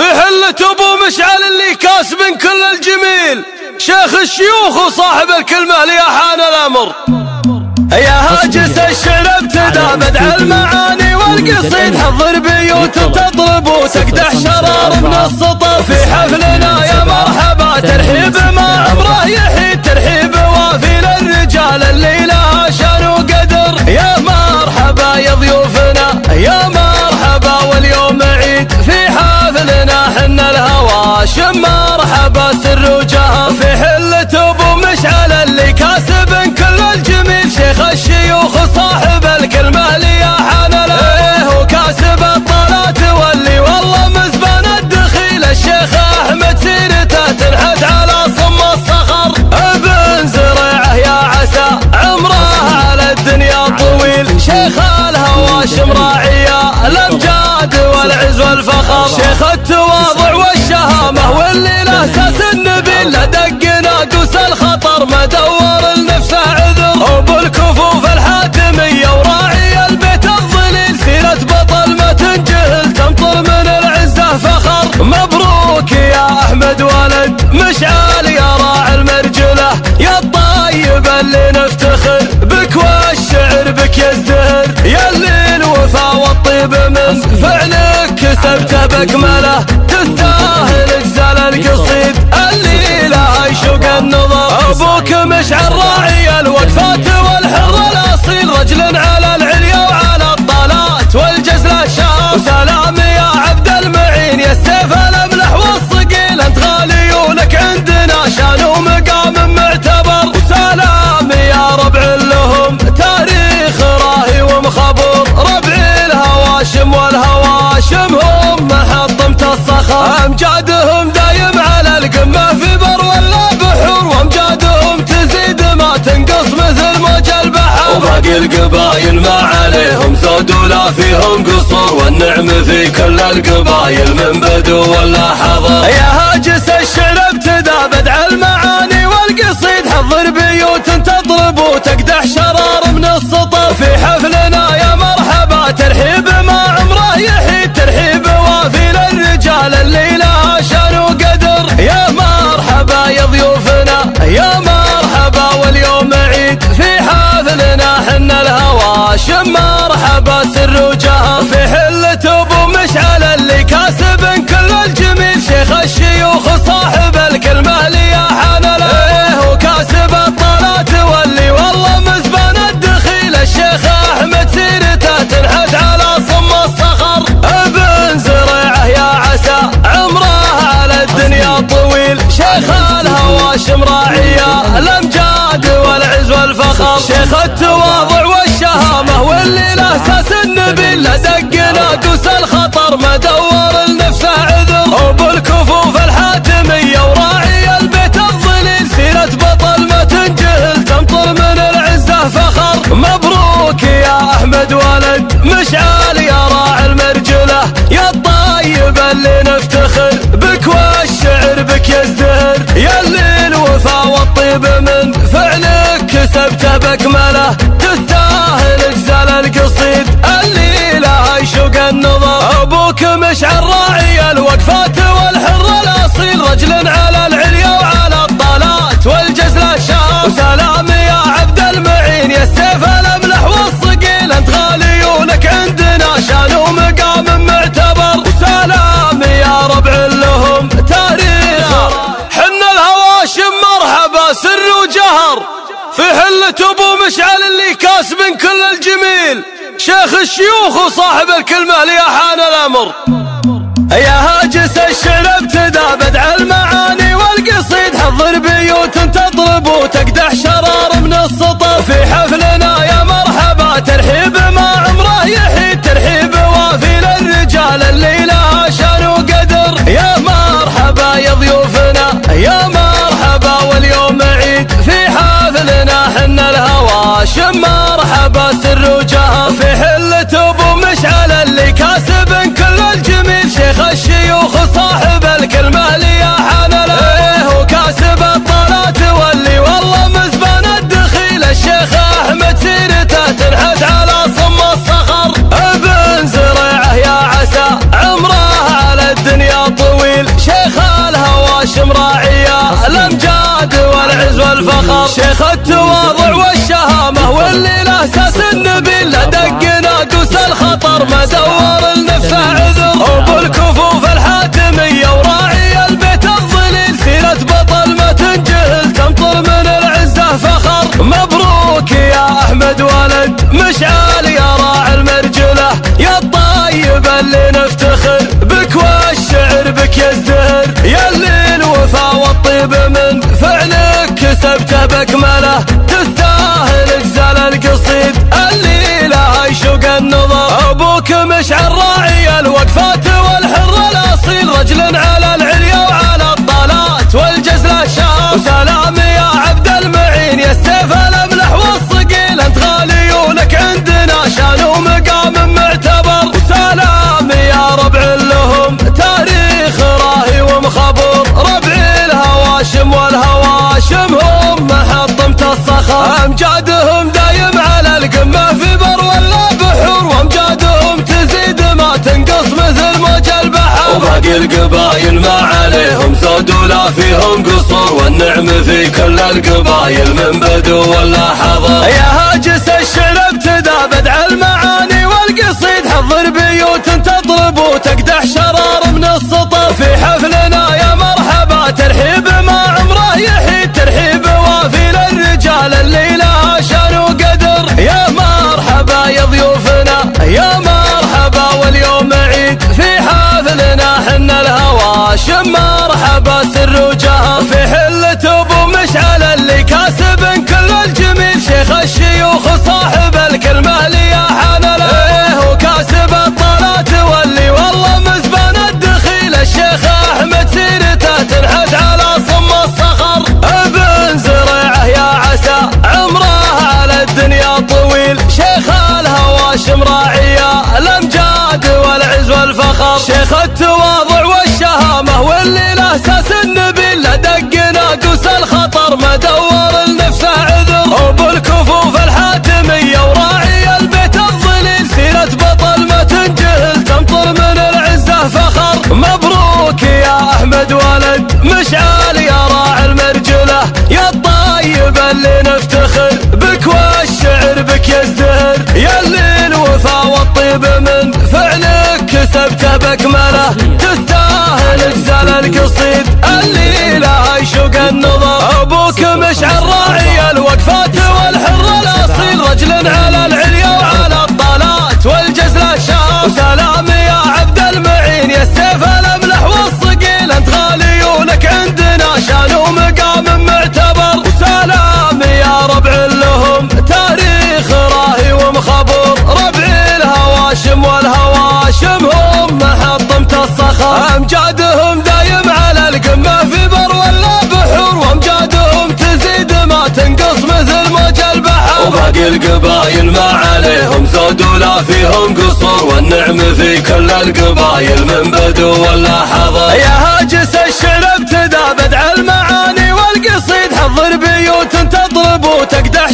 في حلة ابو مشعل اللي كاسب كل الجميل، شيخ الشيوخ وصاحب الكلمة لي حان الامر. يا هاجس الشعر ابتدى بدع المعاني والقصيد، حضر بيوت تطلب وتقدح شرار من السطر. في حفلنا يا مرحبا ترحيب ما عمره يحيد، ترحيب وافي للرجال اللي لها شان وقدر. يا مرحبا يا ضيوفنا يا مرحبا واليوم عيد، في حفلنا حنا الهواشم مرحبا سر وجهر. في حلة ابو مشعل اللي كاسب كل الجميل، شيخ الشيوخ صاحب الكلمة لي حان الامر. وكاسب الطلات واللي والله مزبان الدخيل، الشيخ احمد سيرته تنحت على صم الصخر. ابن زريعه يا عسى عمره على الدنيا طويل، شيخ الهواشم راعيه الامجاد والعز والفخر. شيخ التواضع والشهامه واللي له اساس النبيل، لدق ناقوس الخطر ما دور لنفسه عذر. ابو الكفوف الحاتميه وراعي البيت الظليل، سيره بطل ما تنجهل تمطر من العزه فخر. مبروك يا احمد ولد مشعل يا راعي المرجله، يا الطيب اللي نفتخر بك والشعر بك يزدهر. يا اللي الوفا والطيب من فعلك كسبته بكمله، تستاهل اجزال القصيد اللي لها يشوق النظر. ابوك مشعل راعي الوقفات والحر الاصيل، رجل على العليا وعلى الطالات والجزله شاف. وسلام يا عبد المعين يا السيف الاملح والصقيل، انت غالي ولك عندنا شان ومقام معتبر. وسلام يا ربع لهم تاريخ راهي ومخبور، ربع الهواشم والهواشم هم محطمة الصخر. امجادهم دايم على القمة في بر ولا بحور، وامجادهم تزيد ما تنقص مثل موج البحر. وباقي القبايل ما عليهم زود ولا فيهم قصور، والنعم في كل القبايل من بدو ولا حضر. يا هاجس الشعر ابتدى بدع المعاني والقصيد، حضر بيوت تطلب وتقدح شرار من السطر. في حفلنا يا مرحبا ترحيب ما عمره يحيد، ترحيب وافي للرجال اللي لها شان وقدر. يا مرحبا يا ضيوفنا يا مرحبا واليوم عيد، في حفلنا حنا الهواشم مرحبا سر وجهر. في حلة ابو مشعل اللي كاسب كل الجميل، شيخ الشيوخ صاحب الكلمة لي حان الامر. وكاسب الطلات واللي والله مزبان الدخيل، الشيخ احمد سيرته تنحت على صم الصخر. ابن زريعه يا عسى عمره على الدنيا طويل، شيخ الهواشم راعيه الامجاد والعز والفخر. شيخ التواضع والشهامه واللي له اساس النبيل، لدق ناقوس الخطر ما دور لنفسه عذر. ابو الكفوف الحاتميه وراعي البيت الظليل، سيره بطل ما تنجهل تمطر من العزه فخر. مبروك يا احمد ولد مشعل يا راعي المرجله، يا الطيب اللي نفتخر بك والشعر بك يزدهر. يا اللي الوفا والطيب من فعلك كسبته بكمله، تستاهل اجزال القصيد اللي لها يشوق النظر. ابوك مشعل راعي الوقفات والحر الاصيل، رجل على العليا وعلى الطالات والجزله شاف. وسلام يا عبد المعين يا السيف الاملح والصقيل، انت غالي ولك عندنا شان ومقام معتبر. وسلام يا ربع لهم تاريخ حنا الهواشم مرحبا سر وجهر. في حلة ابو مشعل اللي كاسب كل الجميل، شيخ الشيوخ وصاحب الكلمة لي حان الامر. يا هاجس الشعر ابتدى بدع المعاني والقصيد، حضر بيوت تطلب وتقدح شرار من السطر. في حفلنا يا مرحبا ترحيب ما عمره يحيد، ترحيب وافي للرجال اللي لها شان وقدر. يا مرحبا يا ضيوفنا يا مرحبا واليوم عيد، في حفلنا حنا الهواشم مرحبا سر وجهر. في حلة ابو مشعل اللي كاسب كل الجميل، شيخ الشيوخ صاحب الكلمة لي حان الامر. وكاسب الطلات واللي والله مزبان الدخيل، الشيخ شيخ التواضع والشهامة واللي له ساس النبيل، لا دق ناقوس الخطر ما دور لنفسه عذر. ابو الكفوف الحاتمية وراعي البيت الظليل، سيرة بطل ما تنجهل تمطر من العزة فخر. مبروك يا احمد ولد مشعل يا راعي المرجلة، يا الطيب اللي نفتخر بك والشعر بك يزدهر. يا اللي الوفا والطيب من فعلك كسبته بكمله، تستاهل اجزال القصيد اللي لها يشوق النظر. ابوك مشعل راعي الوقفات والحر الاصيل، رجل على العليا وعلى الطالات والجزله شاف. وسلام يا عبد المعين يا السيف الاملح والصقيل، انت غالي ولك عندنا شان ومقام معتبر. وسلام يا ربع لهم تاريخ راهي ومخبر، ربع الهواشم والهواشم هم محطمة الصخر. امجادهم دايم على القمة في بر ولا بحور، وامجادهم تزيد ما تنقص مثل موج البحر. وباقي القبايل ما عليهم زود ولا فيهم قصور، والنعم في كل القبايل من بدو ولا حضر. يا هاجس الشعر ابتدى بدع المعاني والقصيد، حضر بيوت تطرب وتقدح شرار من السطر. في حفلنا يا مرحبا ترحيب ما عمره يحيد، ترحيب وافي للرجال اللي لها شان وقدر. يا مرحبا يا ضيوفنا يا مرحبا واليوم عيد، في حفلنا حنا الهواشم مرحبا سر وجهر. في حلة ابو مشعل اللي كاسب كل الجميل، شيخ الشيوخ صاحب الكلمة اللي حان له، وكاسب الطلات واللي والله مزبان الدخيل. الشيخ احمد سيرته تنحت على صم الصخر، ابن زريعه يا عسى عمره على الدنيا طويل. شيخ الهواشم راعية الامجاد والعز والفخر، شيخ التواضع والشهامة واللي له ساس النبيل، لا دق ناقوس الخطر ما دور لنفسه عذر. ابو الكفوف الحاتمية وراعي البيت الظليل، سيرة بطل ما تنجهل تمطر من العزة فخر. مبروك يا احمد ولد مشعل يا راعي المرجلة، يا الطيب اللي نفتخر بك والشعر بك يزدهر. يا اللي الوفا والطيب من فعلك كسبته بكمله، تستاهل اجزال القصيد اللي لها يشوق النظر. ابوك مشعل راعي الوقفات والحر الاصيل، رجل على العليا وعلى الطالات والجزله شاف. وسلام يا عبد المعين يا السيف الاملح والصقيل، انت غالي ولك عندنا شان ومقام معتبر. وسلام يا ربع لهم تاريخ راهي ومخبر، ربع الهواشم والهواشم هم محطمة الصخر. امجادهم دايم على القمة في بر ولا بحور، وامجادهم تزيد ما تنقص مثل موج البحر. وباقي القبايل ما عليهم زود ولا فيهم قصور، والنعم في كل القبايل من بدو ولا حضر. يا هاجس الشعر ابتدى بدع المعاني والقصيد، حضر بيوت تطرب وتقدح